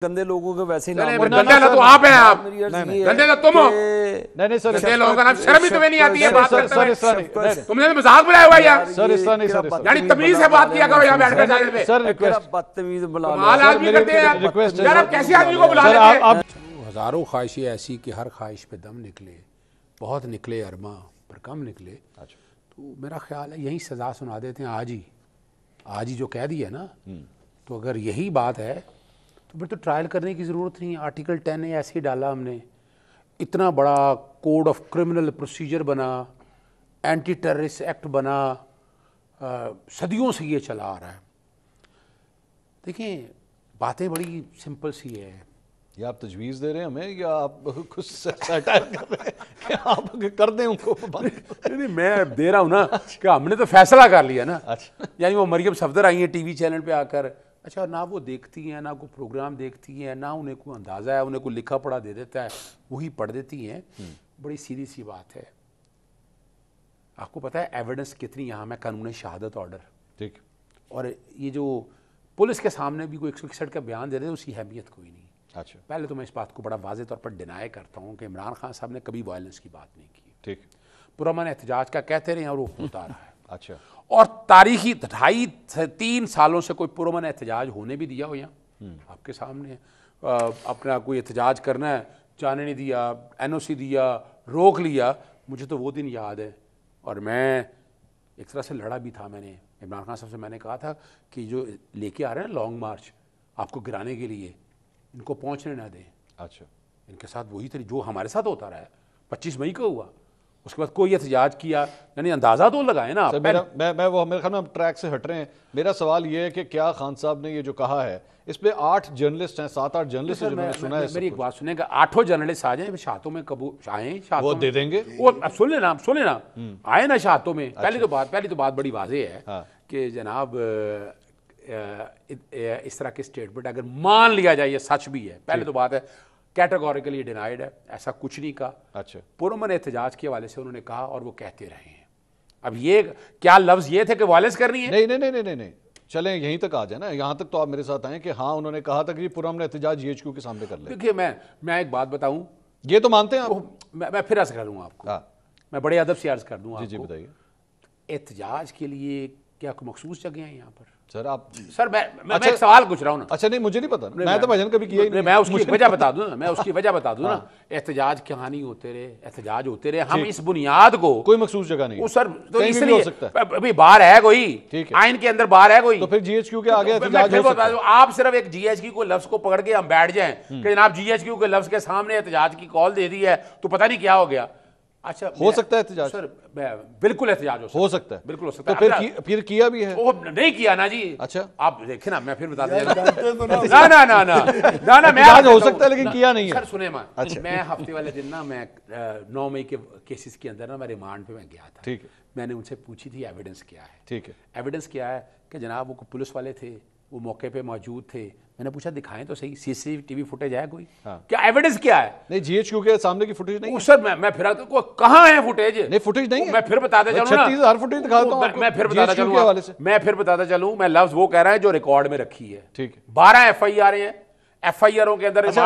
गंदे लोगों के वैसे ही नाम गंदे ना तो आप हैं, आप गंदे तो तुम हो। नहीं सर, गंदे लोगों का नाम शर्म ही तुम्हें नहीं आती है बात करते हुए। सर तुमने तो मजाक बनाया हुआ यार। सर इस तरह नहीं सर, यानी तमीज से बात किया करो यहाँ बैठकर चैनल पे। सर रिक्वेस्ट बदतमीज बुला माल आदमी करते हैं रिक्वेस्ट यार, आप कैसे आदमी को बुला लेते हैं। आप हजारों ख्वाहिशें ऐसी कि हर ख्वाहिश पे दम निकले, बहुत निकले अरमा पर कम निकले। तो मेरा ख्याल है यही सजा सुना देते हैं आज ही जो कह दिया ना। तो अगर यही बात है तो फिर तो ट्रायल करने की ज़रूरत नहीं। आर्टिकल 10 ऐसे ही डाला हमने, इतना बड़ा कोड ऑफ क्रिमिनल प्रोसीजर बना, एंटी टेररिस्ट एक्ट बना, सदियों से ये चला आ रहा है। देखिए बातें बड़ी सिंपल सी है। ये आप तजवीज़ दे रहे हैं हमें या आप कुछ सटायर कर रहे हैं? आप कर दें उनको नहीं मैं दे रहा हूँ ना कि हमने तो फैसला कर लिया ना। अच्छा। यानी वो मरियम सफदर आई हैं टीवी चैनल पे आकर, अच्छा ना वो देखती हैं ना कोई प्रोग्राम देखती हैं ना उन्हें कोई अंदाज़ा है, उन्हें कोई लिखा पढ़ा दे देता है वही पढ़ देती हैं। बड़ी सीधी सी बात है। आपको पता है एविडेंस कितनी यहाँ में कानून शहादत ऑर्डर, ठीक, और ये जो पुलिस के सामने भी कोई 161 का बयान दे रहे हैं उसकी अहमियत कोई नहीं। अच्छा, पहले तो मैं इस बात को बड़ा वाज़ेह तौर पर डिनाई करता हूँ कि इमरान खान साहब ने कभी वायलेंस की बात नहीं की। ठीक, पुरअमन एहतजाज का कहते रहे और वो होता रहा है। अच्छा, और तारीखी 2.5-3 सालों से कोई पुरअमन एहतजाज होने भी दिया हो यहाँ आपके सामने अपना कोई एहतजाज करना है, जाने नहीं दिया, NOC दिया, रोक लिया। मुझे तो वो दिन याद है और मैं एक तरह से लड़ा भी था। मैंने इमरान खान साहब से मैंने कहा था कि जो लेके आ रहे हैं लॉन्ग मार्च आपको गिराने के लिए, इनको पहुँचने ना दें। अच्छा, इनके साथ वही तरी जो हमारे साथ होता रहा है। 25 मई को हुआ, उसके बाद कोई एहतजाज किया, यानी अंदाज़ा तो लगाए ना। सर मेरा मेरे ख्याल में हम ट्रैक से हट रहे हैं। मेरा सवाल ये है कि क्या खान साहब ने ये जो कहा है इस पे 8 जर्नलिस्ट हैं, 7-8 जर्नलिस्ट हैं जिन्होंने सुना है। मेरी एक बात सुनेगा, 8 जर्नलिस्ट आ जाए शातों में, कबूल आए वो दे देंगे। वो अब सुन लेना आए ना शातों में। पहली तो बात बड़ी वाज़ेह है कि जनाब इस तरह के स्टेटमेंट अगर मान लिया जाए ये सच भी है, पहले तो बात है कैटेगोरिकली डिनाइड है, ऐसा कुछ नहीं कहा। अच्छा, पुरअमन एहतजाज के हवाले से उन्होंने कहा और वो कहते रहे हैं। अब ये क्या लफ्ज़ ये थे कि वायलेंस करनी है? नहीं, चलें यहीं तक आ जाए ना, यहाँ तक तो आप मेरे साथ आए कि हाँ उन्होंने कहा था कि पुरअमन एहतजाज GHQ के सामने कर ले। देखिए मैं एक बात बताऊं, ये तो मानते हैं आप? मैं फिर अर्ज करूँगा आपको। मैं बड़े अदब से अर्ज कर दूंगा। जी बताइए। एहतजाज के लिए क्या कोई मखसूस जगह है यहाँ पर? सर आप सर मैं एक सवाल पूछ रहा हूँ ना। अच्छा, नहीं मुझे नहीं पता, मैं तो भजन कभी किया ही नहीं। मैं उसकी वजह बता दूं ना, एहतजाज कहानी होते रहे, एहतजाज होते रहे, हम इस बुनियाद को कोई मखसूस जगह नहीं सर तो इसलिए हो सकता है। अभी बार है कोई, ठीक है, आइन के अंदर बार है कोई, तो फिर GHQ के आगे एहतजाज हो सकता है। आप सिर्फ एक GHQ को लफ्ज को पकड़ के हम बैठ जाएं कि जनाब GHQ के लफ्ज के सामने एहतजाज की कॉल दे दी है तो पता नहीं क्या हो गया। अच्छा, हो सकता है एहतजाज? सर बिल्कुल एहतजाज हो सकता है, बिल्कुल हो सकता है। तो फिर किया भी है? वो नहीं किया ना जी। अच्छा, आप देखे ना, मैं फिर बता दिया ना मैं हो सकता है लेकिन किया नहीं है। सर सुने मान, अच्छा, मैं हफ्ते वाले दिन ना मैं 9 मई के केसेस के अंदर ना मैं रिमांड पे मैं गया था। ठीक है, मैंने उनसे पूछी थी एविडेंस क्या है। ठीक है, एविडेंस क्या है कि जनाब वो पुलिस वाले थे, वो मौके पे मौजूद थे। मैंने पूछा दिखाएं तो सही, CCTV फुटेज है कोई? क्या एविडेंस क्या है? नहीं GHQ के सामने की फुटेज नहीं है सर। मैं फिर कहाँ है फुटेज? नहीं फुटेज नहीं है। मैं फिर बताते चलूं ना, 36,000 फुटेज दिखाता हूं आपको। मैं फिर बताता चलूं मैं लफ्ज वो कह रहा है जो रिकॉर्ड में रखी है। ठीक है, 12 FIR हैं, FIRों के अंदर अच्छा,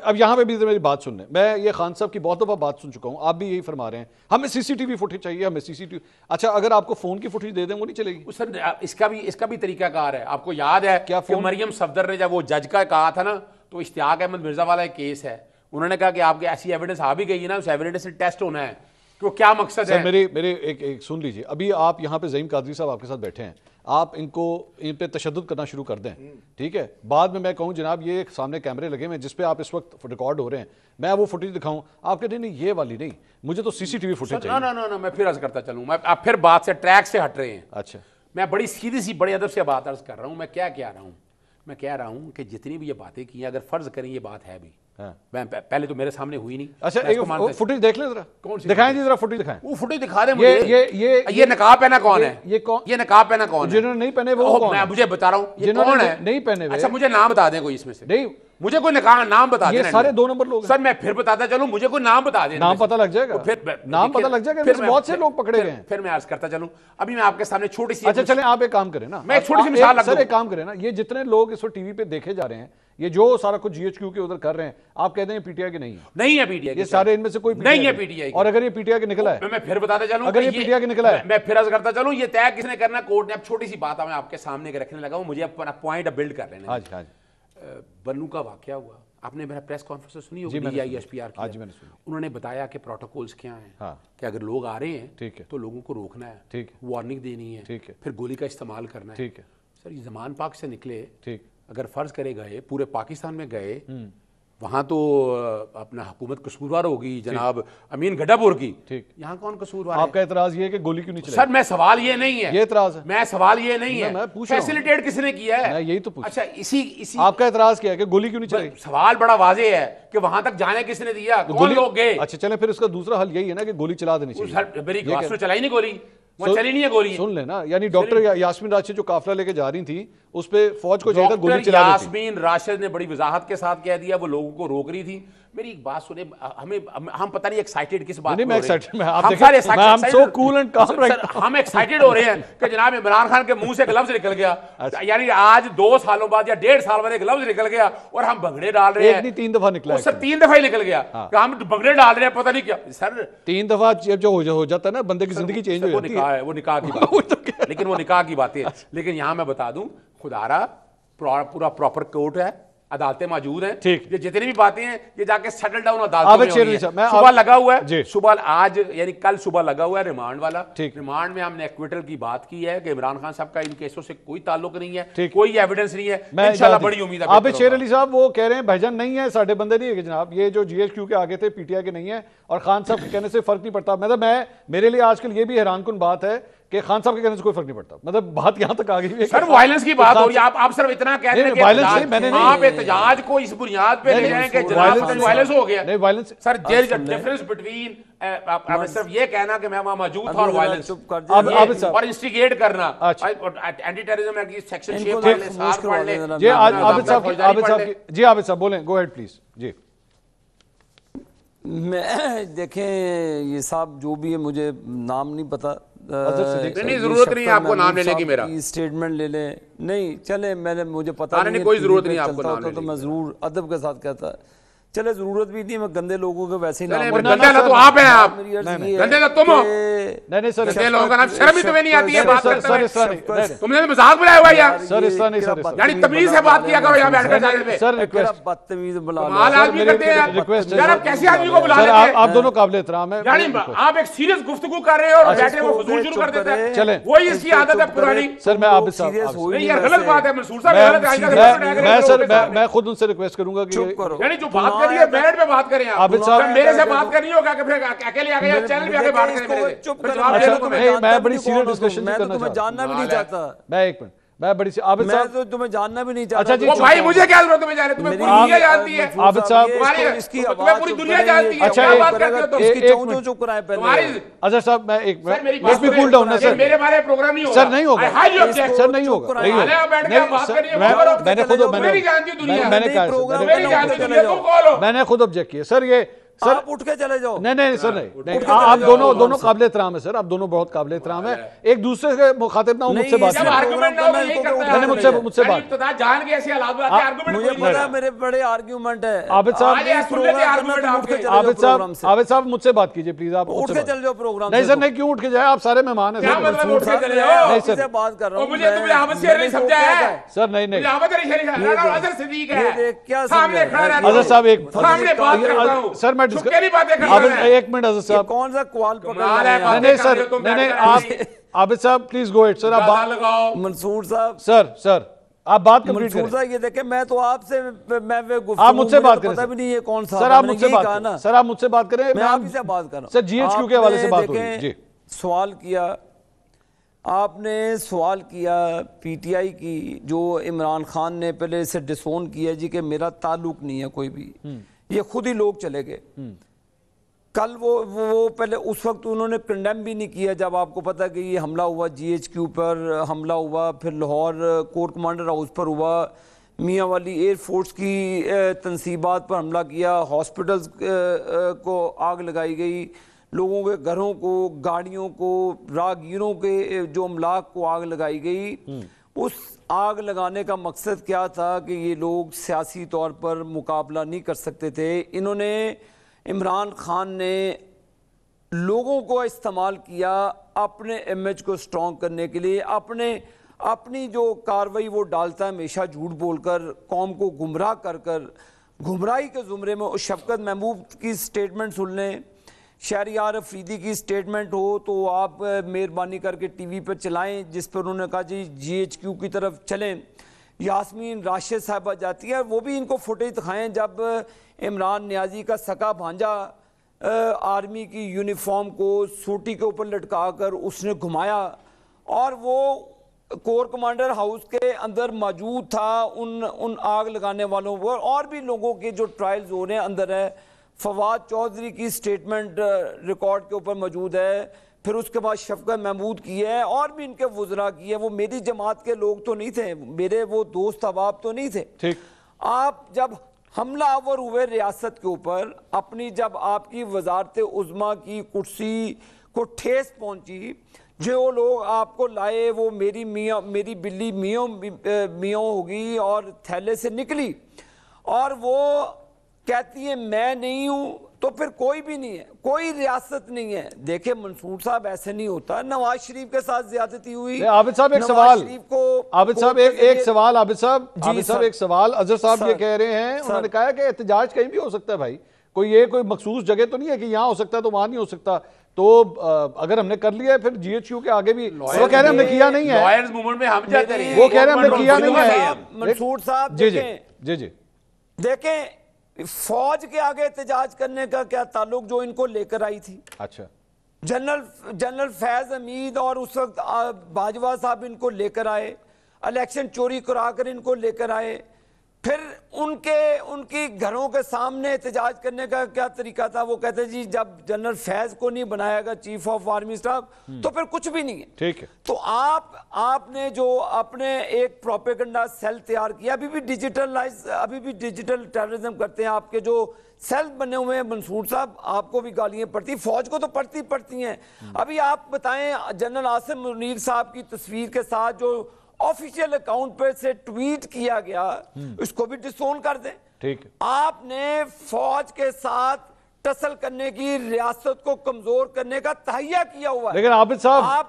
अब यहाँ पे भी मेरी बात सुनने, मैं ये खान साहब की बहुत दफा बात सुन चुका हूँ, आप भी यही फरमा रहे हैं हमें CCTV फुटेज चाहिए, हमें CCTV। अच्छा, अगर आपको फोन की फुटेज दे दें वो नहीं चलेगी? सर इसका भी तरीकाकार है। आपको याद है क्या मरियम सफदर ने जब वो जज का कहा था ना, तो इश्तियाक अहमद मिर्जा वाला एक केस है, उन्होंने कहा कि आपके ऐसी एविडेंस आ भी गई है ना, उस एविडेंस से टेस्ट होना है तो क्या मकसद है? मेरे एक सुन लीजिए, अभी आप यहाँ पे ज़हीम कादरी साहब आपके साथ बैठे हैं, आप इन पे तशद्दुद करना शुरू कर दें, ठीक है? बाद में मैं कहूँ जनाब ये सामने कैमरे लगे हुए जिस पे आप इस वक्त रिकॉर्ड हो रहे हैं, मैं वो फुटेज दिखाऊं, आप कहते नहीं ये वाली नहीं, मुझे तो CCTV फुटेज चाहिए। ना मैं फिर अर्ज करता चलूँ, मैं आप फिर बात से ट्रैक से हट रहे हैं। अच्छा, मैं बड़ी सीधी सी बड़े अदब से बात अर्ज कर रहा हूँ। मैं क्या कह रहा हूँ? मैं कह रहा हूँ कि जितनी भी ये बातें की अगर फर्ज करें ये बात है भी, मैं पहले तो मेरे सामने हुई नहीं। अच्छा, एक फुटेज देख ले जरा, कौन सी दिखाएं जी जरा फुटेज दिखाएं। वो फुटेज दिखा दे मुझे। ये नकाब पहना कौन है? ये नकाब पहना कौन है? जिन्होंने नहीं पहने वो कौन है? मैं मुझे बता रहा हूँ ये कौन है नहीं पहने। अच्छा मुझे नाम बता दें कोई इसमें से। नहीं मुझे कोई नाम बता दें। सारे 2 नंबर लोग सर। मैं फिर बताता चलूं, मुझे कोई नाम बता दें। नाम पता लग जाएगा, फिर नाम पता लग जाएगा, फिर बहुत से लोग पकड़े गए हैं। फिर मैं अर्ज करता चलूं, अभी मैं आपके सामने छोटी सी, अच्छा चलें आप एक काम करें ना, मैं एक छोटी सी मिसाल सर एक काम करें ना, ये जितने लोग इस वक्त टीवी पे देखे जा रहे हैं ये जो सारा कुछ GHQ के उधर कर रहे हैं, आप कहते हैं पीटीआई के नहीं है? नहीं है पीटीआई ये सारे इनमें से कोई नहीं है पीटीआई। और अगर ये पीटीआई के निकला है, मैं फिर बताते चलूं, अगर ये पीटीआई के निकला है, मैं फिर अर्ज करता चलूं, ये तय किसने करना, कोर्ट ने। अब छोटी सी बात मैं आपके सामने के रखने लगा हूं, मुझे अपना पॉइंट बिल्ड कर लेना। हाँ जी बन्नू का वाकया हुआ, आपने मेरा प्रेस कॉन्फ्रेंस सुनी होगी, मैंने DISPR की। आज मैंने सुनी। उन्होंने बताया कि प्रोटोकॉल्स क्या हैं, हाँ। कि अगर लोग आ रहे हैं ठीक है, तो लोगों को रोकना है, ठीक है, वार्निंग देनी है, ठीक है, फिर गोली का इस्तेमाल करना है। ठीक है सर, ये जमान पाक से निकले, ठीक, अगर फर्ज करे गए पूरे पाकिस्तान में गए, वहां तो अपना हुकूमत कसूरवार होगी जनाब अमीन गड्ढापुर की, ठीक, यहाँ कौन कसूरवार है? आपका एतराज ये है कि गोली क्यों नहीं चलाई? सर मैं सवाल ये नहीं है, ये एतराज है, मैं सवाल ये नहीं मैं है, पूछ रहा हूं। फैसिलिटेट किसने किया है? मैं यही तो पूछ, अच्छा इसी आपका एतराज क्या है कि गोली क्यों नहीं चलाई? सवाल बड़ा वाजे है कि वहां तक जाने किसने दिया, कौन लोग गए? अच्छा चले, फिर इसका दूसरा हल यही है ना कि गोली चला देनी चाहिए। मेरी बात चलाई नहीं गोली, वहां चली नहीं है गोली। सुन लेना, यानी डॉक्टर यास्मीन राशिद जो काफिला लेके जा रही थी, उस पे फौज को चाहिए था गोली चला देती। यास्मीन राशिद ने बड़ी वजाहत के साथ कह दिया वो लोगों को रोक रही थी। मेरी एक बात सुने, हम पता नहीं एक्साइटेड किस बात नहीं, मैं एक्साइटेड, मैं आप हम देखें, सारे मैं I'm so cool and calm right now। हम एक्साइटेड हो रहे हैं कि जनाब इमरान खान के मुंह से एक लफ्ज निकल गया, यानी आज 2 सालों बाद या 1.5 साल बाद एक लफ्ज निकल गया और हम भगड़े डाल रहे हैं। एक नहीं 3 दफा निकला है, सर 3 दफा ही निकल गया, हम भगड़े डाल रहे हैं, पता नहीं क्या सर। 3 दफा जो हो जाता है ना, बंदे की जिंदगी चेंज हो जाती है। वो निकाह की बात है, लेकिन वो निकाह की बात है। लेकिन यहां मैं बता दूं, खुदारा पूरा प्रॉपर कोर्ट है, अदालतें मौजूद हैं, ठीक, ये जितनी भी बातें हैं ये जाके सेटल डाउन अदालतों में होनी है। सुबह लगा हुआ है, सुबह आज यानी कल सुबह लगा हुआ है रिमांड वाला। रिमांड में हमने एक्विटल की बात की है कि इमरान खान साहब का इन केसों से कोई ताल्लुक नहीं है, कोई एविडेंस नहीं है, इंशाल्लाह बड़ी उम्मीद है। आबिद शेर अली साहब वो कह रहे हैं भाईजान नहीं है, साढ़े बंदे नहीं है जनाब, ये जो GHQ के आगे थे पीटीआई के नहीं है, और खान साहब के कहने से फर्क नहीं पड़ता। मतलब मेरे लिए आजकल ये भी हैरानकुन बात है कि खान साहब के कहने से कोई फर्क नहीं पड़ता। मतलब बात यहां तक आ गई है सर, वायलेंस की बात हो रही है, आप सिर्फ इतना कहते हैं कि आप एहतजाज को इस बुनियाद पे ले जाएं कि जनाब वायलेंस हो गया। नहीं violence sir, there is a difference between आप सिर्फ ये कहना कि मैं वहां मौजूद था और वायलेंस और इंस्टिगेट करना, एंटी टेररिज्म एक्ट की सेक्शन 6 वाले साथ पढ़ ले। जी आबिद साहब जी, आबिद साहब बोलें, गो अहेड प्लीज। जी मैं देखें ये साहब जो भी है, मुझे नाम नहीं पता, नहीं जरूरत नहीं है आपको नाम लेने की, मेरा स्टेटमेंट ले लें, नहीं चले, मुझे पता नहीं, कोई जरूरत नहीं आपको नाम लेने की, तो मैं जरूर अदब के साथ कहता, चले जरूरत भी नहीं, मैं गंदे लोगों के वैसे ही नाम, गंदे ना तो आप हैं, आप गंदे ना तुम हो। नहीं सर, गंदे लोगों का नाम, शर्म ही तुम्हें नहीं आती है बात करते हुए? तुमने मजाक बनाया हुआ यार सर, इस तरह नहीं सर, यानी तमीज से बात किया करो यहाँ बैठकर जाने पे। सर रिक्वेस्ट, बदतमीज बुला आदमी करते हैं रिक्वेस्ट यार, आप कैसे आदमी को बुला लेते हैं? आप दोनों काबिल एहतराम है, यानी आप एक सीरियस गुफ्तगू कर रहे हो और बैठे वो फजूल शुरू कर देते हैं। चले, वही इसकी आदत है पुरानी। सर मैं आबिद साहब, नहीं यार गलत बात है, मंसूर साहब मैं खुद उनसे रिक्वेस्ट करूंगा कि यानी जो बात कर रही है बैठ पे बात करें आप, आबिद साहब मेरे से बात करनी होगा कि फिर अकेले आ गए चैनल पे आके बात करें मेरे से। चुप अच्छा, मैं बड़ी सीरियस डिस्कशन मैं तो तुम्हें जानना भी नहीं चाहता, मैं एक मिनट, मैं बड़ी सी आबिद साहब, मैं तो तुम्हें जानना भी नहीं चाहता। अच्छा जी, भाई मुझे क्या जरूरत तुम्हें जाने, तुम्हें पूरी दुनिया जानती है आबिद साहब, तुम्हें पूरी दुनिया जानती है। अच्छा क्या बात करते हो तुम? इसकी चौं चुप कराएं पहले। अच्छा साहब, मैं एक लेट मी कूल डाउन ना सर, मेरे बारे प्रोग्राम नहीं होगा सर, नहीं होगा सर, नहीं होगा, नहीं होगा, मैंने खुद मैंने खुद ऑब्जेक्ट किया सर, ये सर आप उठ के चले जाओ। नहीं सर, नहीं आप दोनों काबिल एहतराम है सर, आप दोनों बहुत काबिल एहतराम है, एक दूसरे के मुखातिब ना हो, मुझसे बात मुझसे बात जान के ऐसे हालात में आर्गुमेंट, मुझे पता मेरे बड़े आर्गुमेंट है। आबिद साहब मुझसे बात कीजिए प्लीज, आप उठ के चले जाओ प्रोग्राम। नहीं सर, नहीं क्यों उठ के जाए, आप सारे मेहमान हैं सर, नहीं सर बात कर रहा हूँ, मुझे तुमने अहमद शेर नहीं समझा है सर, नहीं अजहर सिद्दीक है क्या सामने खड़ा रहता अजहर साहब, एक सामने बात करता हूं सर, मैं एक मिनट अजहर साहब, कौन सा क्वाल पकड़ रहे हैं? नहीं सर, नहीं आप आबिद साहब प्लीज गो इट सर, आप बात लगाओ। मंसूर साहब, सर आप बात कंप्लीट करें। मंसूर साहब ये देखें, मैं तो आपसे आप मुझसे बात करें, पता भी नहीं है कौन सा सर, आप मुझसे बात करें सर, आप मुझसे बात करें, मैं आप ही से बात कर रहा हूं सर, GHQ के हवाले से बात हो रही है जी। सवाल किया आपने, सवाल किया पीटीआई की, जो इमरान खान ने पहले इसे डिसोन किया जी कि मेरा ताल्लुक नहीं है कोई भी, ये खुद ही लोग चले गए। कल वो पहले उस वक्त उन्होंने कंडेम भी नहीं किया जब आपको पता कि ये हमला हुआ, GHQ पर हमला हुआ, फिर लाहौर कोर कमांडर हाउस पर हुआ, मियाँ वाली एयरफोर्स की तनसीबात पर हमला किया, हॉस्पिटल्स को आग लगाई गई, लोगों के घरों को, गाड़ियों को, राहगीरों के जो अमलाक को आग लगाई गई। उस आग लगाने का मकसद क्या था कि ये लोग सियासी तौर पर मुकाबला नहीं कर सकते थे। इन्होंने, इमरान खान ने लोगों को इस्तेमाल किया अपने इमेज को स्ट्रॉन्ग करने के लिए। अपनी जो कार्रवाई वो डालता है हमेशा झूठ बोलकर, कौम को गुमराह कर गुमराही के ज़ुमरे में। शफकत महमूद की स्टेटमेंट सुन लें, शहरियार अफरीदी की स्टेटमेंट हो तो आप मेहरबानी करके टीवी पर चलाएं, जिस पर उन्होंने कहा जी GHQ की तरफ चलें। यास्मीन राशिद साहबा जाती है, वो भी इनको फुटेज दिखाएं जब इमरान नियाजी का सका भांजा आर्मी की यूनिफॉर्म को सूटी के ऊपर लटका कर उसने घुमाया और वो कोर कमांडर हाउस के अंदर मौजूद था। उन आग लगाने वालों पर और भी लोगों के जो ट्रायल्स हो रहे हैं अंदर है। फवाद चौधरी की स्टेटमेंट रिकॉर्ड के ऊपर मौजूद है, फिर उसके बाद शफकत महमूद की है और भी इनके वुज़रा की है। वो मेरी जमात के लोग तो नहीं थे, मेरे वो दोस्त अहबाब तो नहीं थे। ठीक, आप जब हमला आवर हुए रियासत के ऊपर, अपनी जब आपकी वजारत उज़्मा की कुर्सी को ठेस पहुंची, जो लोग आपको लाए वो मेरी बिल्ली मियों होगी और थैले से निकली और वो कहती है मैं नहीं हूं, तो फिर कोई भी नहीं है, कोई रियासत नहीं है। देखे मंसूर साहब ऐसे नहीं होता। नवाज शरीफ के साथ ज्यादती हुई। आबिद साहब एक सवाल, आबिद साहब एक सवाल, आबिद साहब एक सवाल। अजहर साहब ये कह रहे हैं, उन्होंने कहा कि एहतजाज कहीं भी हो सकता है भाई, कोई मखसूस जगह तो नहीं है कि यहाँ हो सकता है तो वहां नहीं हो सकता। तो अगर हमने कर लिया है फिर GHQ के आगे भी, वो कह रहे हैं हमने किया नहीं है, लॉयर्स मूवमेंट में हम जाते रहे, वो कह रहे हैं हमने किया नहीं है। मंसूर साहब जी देखें, फौज के आगे एहतजाज करने का क्या ताल्लुक जो इनको लेकर आई थी। अच्छा, जनरल फैज हमीद और उस वक्त बाजवा साहब इनको लेकर आए, इलेक्शन चोरी कराकर इनको लेकर आए, फिर उनकी घरों के सामने एहतजाज करने का क्या तरीका था। वो कहते जी जब जनरल फैज को नहीं बनायागा चीफ ऑफ आर्मी स्टाफ तो फिर कुछ भी नहीं है। ठीक है। तो आपने जो अपने एक प्रोपेगेंडा सेल तैयार किया, अभी भी डिजिटल टेररिज्म करते हैं आपके जो सेल बने हुए हैं। मंसूर साहब आपको भी गालियां पड़ती, फौज को तो पड़ती हैं। अभी आप बताएं, जनरल आसिम मुनीर साहब की तस्वीर के साथ जो ऑफिशियल अकाउंट पे से ट्वीट किया गया, इसको भी डिसोन कर दें। ठीक है। आपने फौज के साथ टसल करने की, रियासत को कमजोर करने का तहैया किया हुआ है। लेकिन आबिद साहब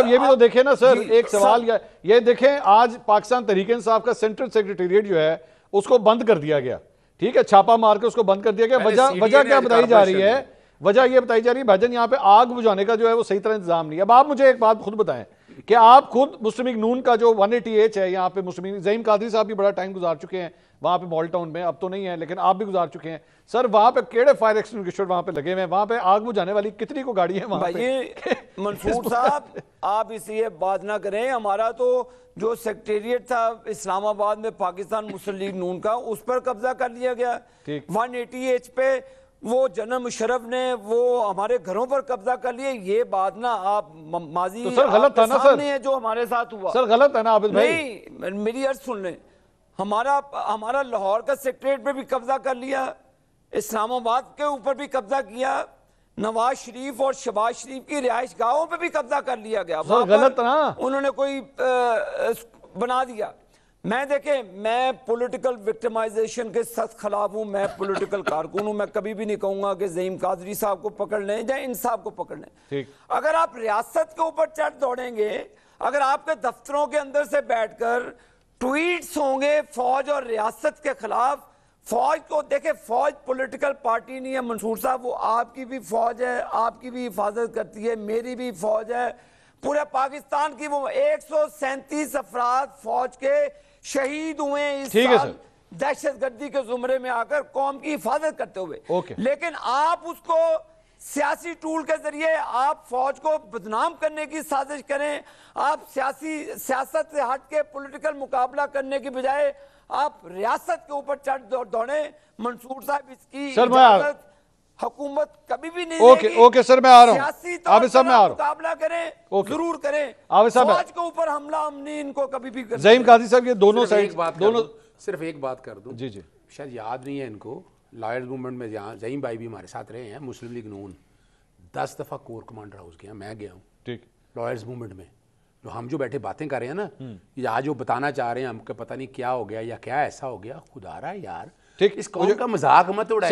ये भी तो देखें ना सर, एक सवाल ये देखें, आज पाकिस्तान तहरीक इंसाफ का सेंट्रल सेक्रेटेरिएट जो है उसको बंद कर दिया गया। ठीक है, छापा मार के उसको बंद कर दिया गया। वजह क्या बताई जा रही है? वजह यह बताई जा रही है भाईजान यहाँ पे आग बुझाने का जो है वो सही तरह इंतजाम नहीं है। अब आप मुझे एक बात खुद बताएं कि आप खुद मुस्लिम लीग नून का जो 180H है यहाँ पे, मुस्लिम ज़हीम कादरी साहब भी बड़ा टाइम गुजार चुके हैं वहाँ पे मॉल टाउन में, अब तो नहीं है लेकिन आप भी गुजार चुके हैं सर। वहाँ पे केड़े फायर एक्सटिंग्विशर वहाँ पे लगे हुए हैं? वहाँ पे आग बुझाने वाली कितनी को गाड़ी है वहाँ पे? मंसूर साहब आप इसलिए बात ना करें, हमारा तो जो सेक्रेटेरिएट था इस्लामाबाद में पाकिस्तान मुस्लिम लीग नून का, उस पर कब्जा कर लिया गया। 180H पे वो जनरल मुशर्रफ ने वो हमारे घरों पर कब्जा कर लिए। ये बात ना आप माजी तो सर गलत था ना सर, है जो हमारे साथ हुआ सर गलत है ना आबिद भाई? नहीं, मेरी अर्ज सुन लें, हमारा लाहौर का सेक्रेटेरिएट पे भी कब्जा कर लिया, इस्लामाबाद के ऊपर भी कब्जा किया, नवाज शरीफ और शहबाज शरीफ की रिहाइश गाहों पे भी कब्जा कर लिया गया। सर गलत ना, उन्होंने कोई बना दिया। मैं पॉलिटिकल विक्टिमाइजेशन के सख्त खिलाफ हूं, मैं पॉलिटिकल कारकुन हूं। मैं कभी भी नहीं कहूंगा कि ज़हीम कादरी साहब को पकड़ लें या इन साहब को पकड़ लें। अगर आप रियासत के ऊपर चढ़ दौड़ेंगे, अगर आपके दफ्तरों के अंदर से बैठकर ट्वीट्स होंगे फौज और रियासत के खिलाफ, फौज को देखे, फौज पॉलिटिकल पार्टी नहीं है मंसूर साहब, वो आपकी भी फौज है, आपकी भी हिफाजत करती है, मेरी भी फौज है, पूरे पाकिस्तान की। वो 137 अफराद फौज के शहीद हुए इस साल दहशतगर्दी के जुमरे में आकर कौम की हिफाजत करते हुए। लेकिन आप उसको सियासी टूल के जरिए आप फौज को बदनाम करने की साजिश करें। आप सियासत से हट के पॉलिटिकल मुकाबला करने की बजाय आप रियासत के ऊपर चढ़ दौड़े। मंसूर साहब इसकी इजाजत हुकूमत कभी भी नहीं देगी। ओके सर, मैं आ रहा हूं। सियासी तौर पर मुकाबला करें, जरूर करें, फौज के ऊपर हमला हमने इनको कभी भी कर। ज़हीम कादरी साहब ये दोनों साइड, सिर्फ एक बात कर दूं, जी शायद याद नहीं है इनको, लॉयर्स मूवमेंट में जहाँ ज़हीम भाई भी हमारे साथ रहे हैं, मुस्लिम लीग नून 10 दफ़ा कोर कमांडर हाउस गया, मैं गया हूँ। ठीक, लॉयर्स मूवमेंट में जो हम जो बैठे बातें कर रहे हैं ना, या आज जो बताना चाह रहे हैं हमको पता नहीं क्या हो गया या क्या ऐसा हो गया, खुदा रहा यार, ठीक, इस कौम का मजाक मत उड़ाएं।